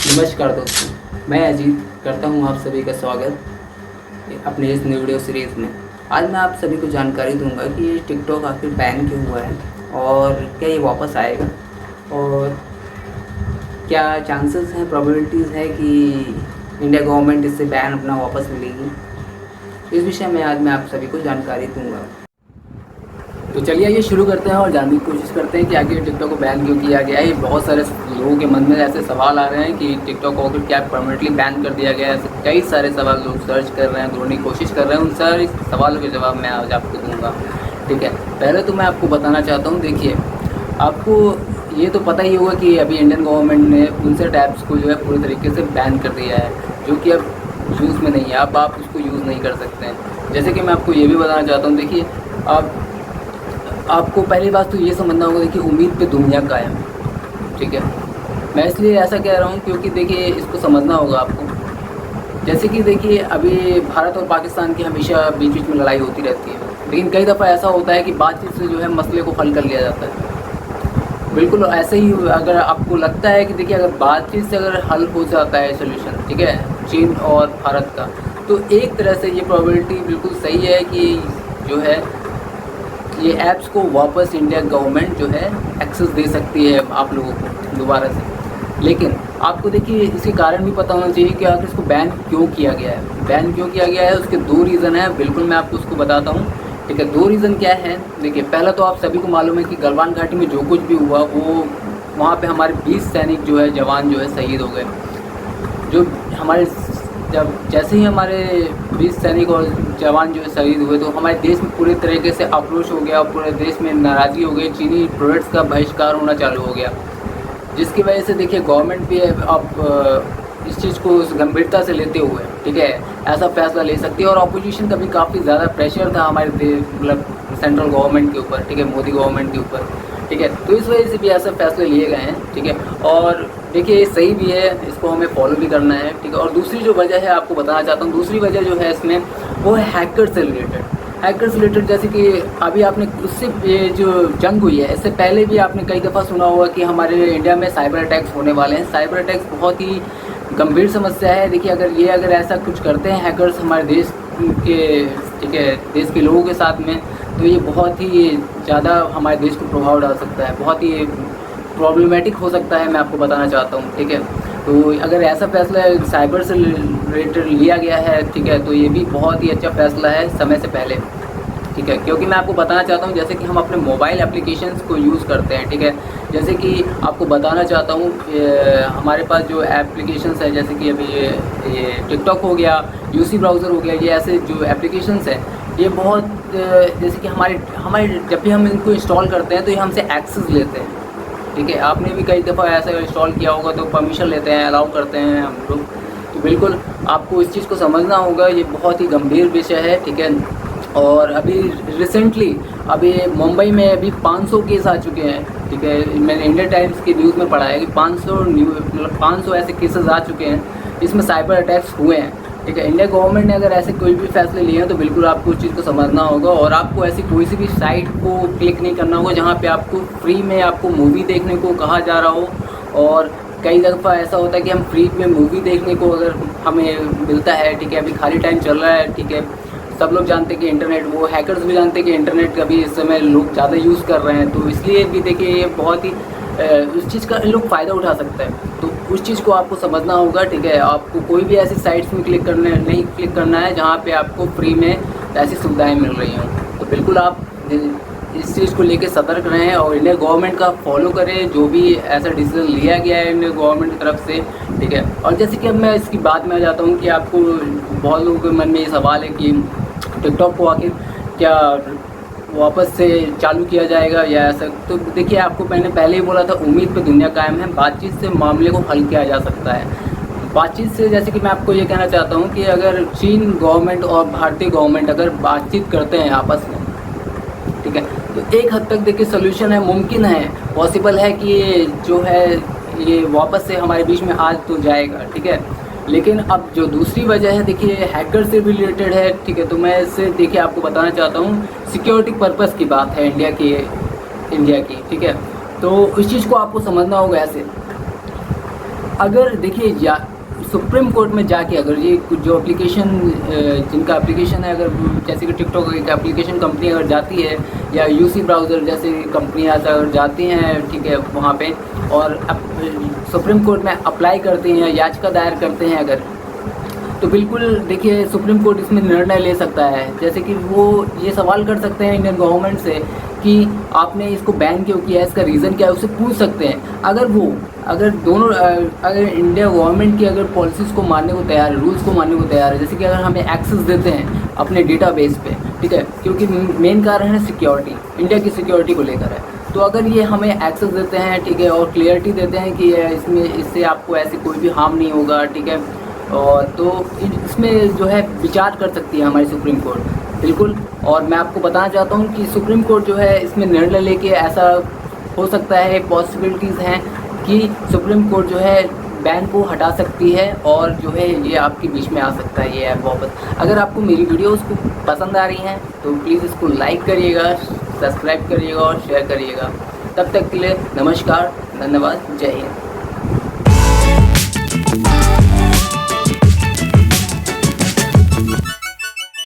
नमस्कार दोस्तों, मैं अजीत करता हूं आप सभी का स्वागत अपने इस न्यू वीडियो सीरीज़ में। आज मैं आप सभी को जानकारी दूंगा कि ये टिकटॉक आखिर बैन क्यों हुआ है और क्या ये वापस आएगा और क्या चांसेस हैं, प्रोबेबिलिटीज़ है कि इंडिया गवर्नमेंट इससे बैन अपना वापस लेगी। इस विषय में आज मैं आप सभी को जानकारी दूंगा। तो चलिए ये शुरू करते हैं और जानने की कोशिश करते हैं कि आखिर टिकटॉक को बैन क्यों किया गया है। बहुत सारे लोगों के मन में ऐसे सवाल आ रहे हैं कि टिकटॉक को आखिर क्या परमानेंटली बैन कर दिया गया है। ऐसे कई सारे सवाल लोग सर्च कर रहे हैं, ढूंढने की कोशिश कर रहे हैं। उन सारे सवालों के जवाब मैं आज आपको दूंगा। ठीक है, पहले तो मैं आपको बताना चाहता हूँ, देखिए आपको ये तो पता ही होगा कि अभी इंडियन गवर्नमेंट ने उनसे ऐप्स को जो है पूरी तरीके से बैन कर दिया है, जो कि अब यूज़ में नहीं है। अब आप उसको यूज़ नहीं कर सकते हैं। जैसे कि मैं आपको ये भी बताना चाहता हूँ, देखिए आपको पहली बात तो ये समझना होगा, देखिए उम्मीद पे दुनिया कायम। ठीक है, मैं इसलिए ऐसा कह रहा हूँ क्योंकि देखिए इसको समझना होगा आपको। जैसे कि देखिए अभी भारत और पाकिस्तान की हमेशा बीच बीच में लड़ाई होती रहती है, लेकिन कई दफ़ा ऐसा होता है कि बातचीत से जो है मसले को हल कर लिया जाता है। बिल्कुल ऐसे ही अगर आपको लगता है कि देखिए अगर बातचीत से अगर हल हो जाता है सोल्यूशन, ठीक है, चीन और भारत का, तो एक तरह से ये प्रोबेबिलिटी बिल्कुल सही है कि जो है ये ऐप्स को वापस इंडिया गवर्नमेंट जो है एक्सेस दे सकती है आप लोगों को दोबारा से। लेकिन आपको देखिए इसके कारण भी पता होना चाहिए कि आखिर इसको बैन क्यों किया गया है। बैन क्यों किया गया है उसके दो रीज़न है, बिल्कुल मैं आपको उसको बताता हूँ। ठीक है, दो रीज़न क्या है। देखिए पहला तो आप सभी को मालूम है कि गलवान घाटी में जो कुछ भी हुआ वो वहाँ पे हमारे 20 सैनिक जो है जवान जो है शहीद हो गए। जो हमारे जब जैसे ही हमारे 20 सैनिक और जवान जो है शहीद हुए तो हमारे देश में पूरी तरीके से आक्रोश हो गया, पूरे देश में नाराज़गी हो गई, चीनी प्रोडक्ट्स का बहिष्कार होना चालू हो गया, जिसकी वजह से देखिए गवर्नमेंट भी अब इस चीज़ को गंभीरता से लेते हुए, ठीक है, ऐसा फैसला ले सकती है। और अपोजिशन का भी काफ़ी ज़्यादा प्रेशर था हमारे मतलब सेंट्रल गवर्नमेंट के ऊपर, ठीक है, मोदी गवर्नमेंट के ऊपर, ठीक है, तो इस वजह से भी ऐसे फैसले लिए गए हैं। ठीक है, और देखिए ये सही भी है, इसको हमें फॉलो भी करना है। ठीक है, और दूसरी जो वजह है आपको बताना चाहता हूँ, दूसरी वजह जो है इसमें वो है हैकर से रिलेटेड। जैसे कि अभी आपने उससे ये जो जंग हुई है इससे पहले भी आपने कई दफ़ा सुना होगा कि हमारे इंडिया में साइबर अटैक्स होने वाले हैं। साइबर अटैक्स बहुत ही गंभीर समस्या है। देखिए अगर ऐसा कुछ करते हैं हैकर्स हमारे देश के, ठीक है, देश के लोगों के साथ में, तो ये बहुत ही ज़्यादा हमारे देश को प्रभाव डाल सकता है, बहुत ही प्रॉब्लमेटिक हो सकता है, मैं आपको बताना चाहता हूँ। ठीक है, तो अगर ऐसा फैसला साइबर से रिलेटेड लिया गया है, ठीक है, तो ये भी बहुत ही अच्छा फैसला है समय से पहले। ठीक है, क्योंकि मैं आपको बताना चाहता हूँ जैसे कि हम अपने मोबाइल एप्लीकेशंस को यूज़ करते हैं। ठीक है, जैसे कि आपको बताना चाहता हूँ हमारे पास जो एप्लीकेशंस है, जैसे कि अभी ये टिकटॉक हो गया, यूसी ब्राउज़र हो गया, ये ऐसे जो एप्लीकेशंस हैं ये बहुत जैसे कि हमारे जब भी हम इनको इंस्टॉल करते हैं तो ये हमसे एक्सेस लेते हैं। ठीक है, आपने भी कई दफ़ा ऐसा इंस्टॉल किया होगा तो परमिशन लेते हैं, अलाउ करते हैं हम लोग। तो बिल्कुल आपको इस चीज़ को समझना होगा, ये बहुत ही गंभीर विषय है। ठीक है, और अभी रिसेंटली अभी मुंबई में अभी 500 केस आ चुके हैं। ठीक है, मैंने इंडिया टाइम्स की न्यूज़ में पढ़ा है कि 500 ऐसे केसेस आ चुके हैं जिसमें साइबर अटैक्स हुए हैं। ठीक है, इंडिया गवर्नमेंट ने अगर ऐसे कोई भी फैसले लिए हैं तो बिल्कुल आपको उस चीज़ को समझना होगा, और आपको ऐसी कोई सी भी साइट को क्लिक नहीं करना होगा जहाँ पे आपको फ्री में आपको मूवी देखने को कहा जा रहा हो। और कई दफ़ा ऐसा होता है कि हम फ्री में मूवी देखने को अगर हमें मिलता है, ठीक है, अभी खाली टाइम चल रहा है, ठीक है, सब लोग जानते हैं कि इंटरनेट, वो हैकर्स भी जानते हैं कि इंटरनेट का भी इस समय लोग ज़्यादा यूज़ कर रहे हैं, तो इसलिए भी देखिए ये बहुत ही उस चीज़ का लोग फ़ायदा उठा सकता है। तो उस चीज़ को आपको समझना होगा। ठीक है, आपको कोई भी ऐसी साइट्स में नहीं क्लिक करना है जहाँ पे आपको फ्री में ऐसी सुविधाएं मिल रही हों। तो बिल्कुल आप इस चीज़ को लेकर सतर्क रहें और इंडिया गवर्नमेंट का फॉलो करें जो भी ऐसा डिसीजन लिया गया है इंडिया गवर्नमेंट की तरफ से। ठीक है, और जैसे कि अब मैं इसकी बात में आ जाता हूँ कि आपको बहुत लोगों के मन में ये सवाल है कि टिकटॉक को आखिर क्या वापस से चालू किया जाएगा या ऐसा। तो देखिए आपको मैंने पहले ही बोला था, उम्मीद पे दुनिया कायम है, बातचीत से मामले को हल किया जा सकता है। बातचीत से जैसे कि मैं आपको ये कहना चाहता हूँ कि अगर चीन गवर्नमेंट और भारतीय गवर्नमेंट अगर बातचीत करते हैं आपस में, ठीक है, तो एक हद तक देखिए सोल्यूशन है, मुमकिन है, पॉसिबल है कि ये जो है ये वापस से हमारे बीच में आ तो जाएगा। ठीक है, लेकिन अब जो दूसरी वजह है देखिए हैकर से भी रिलेटेड है। ठीक है, तो मैं इससे देखिए आपको बताना चाहता हूँ, सिक्योरिटी पर्पस की बात है इंडिया की। ठीक है, तो इस चीज़ को आपको समझना होगा ऐसे अगर देखिए या सुप्रीम कोर्ट में जाके अगर ये कुछ जो एप्लीकेशन जिनका एप्लीकेशन है, अगर जैसे कि टिकटॉक एक एप्लीकेशन कंपनी अगर जाती है या यूसी ब्राउज़र जैसे कंपनियाँ अगर जाती हैं, ठीक है, वहाँ पे और सुप्रीम कोर्ट में अप्लाई करते हैं, याचिका दायर करते हैं अगर, तो बिल्कुल देखिए सुप्रीम कोर्ट इसमें निर्णय ले सकता है। जैसे कि वो ये सवाल कर सकते हैं इंडियन गवर्नमेंट से कि आपने इसको बैन क्यों किया है, इसका रीज़न क्या है, उससे पूछ सकते हैं। अगर दोनों अगर इंडिया गवर्नमेंट की अगर पॉलिसीज़ को मानने को तैयार है, रूल्स को मानने को तैयार है, जैसे कि अगर हमें एक्सेस देते हैं अपने डेटाबेस पे, ठीक है, क्योंकि मेन कारण है सिक्योरिटी, इंडिया की सिक्योरिटी को लेकर है। तो अगर ये हमें एक्सेस देते हैं, ठीक है, और क्लियरिटी देते हैं कि इससे आपको ऐसी कोई भी हार्म नहीं होगा, ठीक है, और तो इसमें जो है विचार कर सकती है हमारी सुप्रीम कोर्ट, बिल्कुल। और मैं आपको बताना चाहता हूँ कि सुप्रीम कोर्ट जो है इसमें निर्णय लेके ऐसा हो सकता है, पॉसिबिलिटीज़ हैं कि सुप्रीम कोर्ट जो है बैन को हटा सकती है और जो है ये आपके बीच में आ सकता है ये ऐप वापस। अगर आपको मेरी वीडियोज़ को पसंद आ रही हैं तो प्लीज़ इसको लाइक करिएगा, सब्सक्राइब करिएगा और शेयर करिएगा। तब तक के लिए नमस्कार, धन्यवाद, जय हिंद।